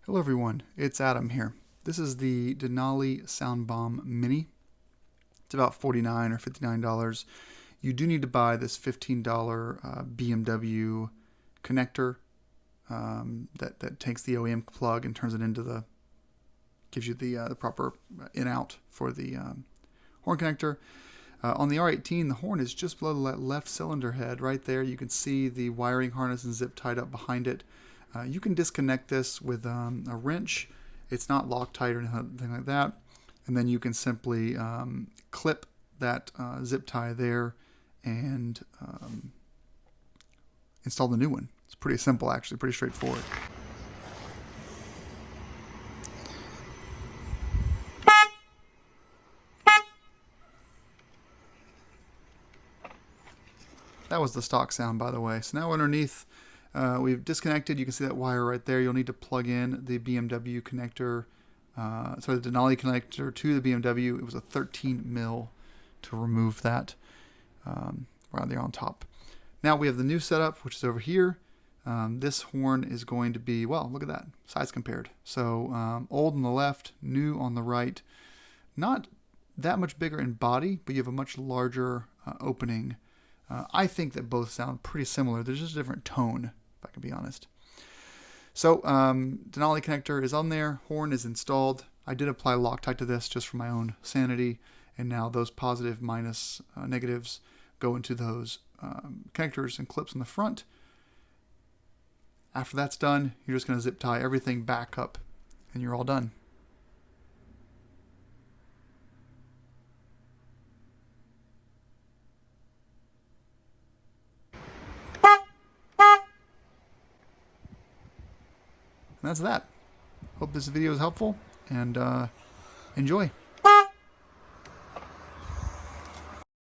Hello everyone, it's Adam here. This is the Denali Soundbomb Mini. It's about $49 or $59. You do need to buy this $15 BMW connector that takes the OEM plug and turns it into gives you the proper in-out for the horn connector. On the R18, the horn is just below the left cylinder head. Right there, you can see the wiring harness and zip tied up behind it. You can disconnect this with a wrench. It's not Loctite or anything like that. And then you can simply clip that zip tie there and install the new one. It's pretty simple, actually, pretty straightforward. That was the stock sound, by the way. So now underneath, we've disconnected. You can see that wire right there. You'll need to plug in the BMW connector, the Denali connector to the BMW. It was a 13 mil to remove that right there on top. Now we have the new setup, which is over here. This horn is going to be, well, look at that, size compared. So old on the left, new on the right. Not that much bigger in body, but you have a much larger opening. I think that both sound pretty similar. There's just a different tone, if I can be honest. So Denali connector is on there. Horn is installed. I did apply Loctite to this just for my own sanity. And now those positive minus negatives go into those connectors and clips on the front. After that's done, you're just going to zip tie everything back up and you're all done. And that's that. Hope this video is helpful and enjoy.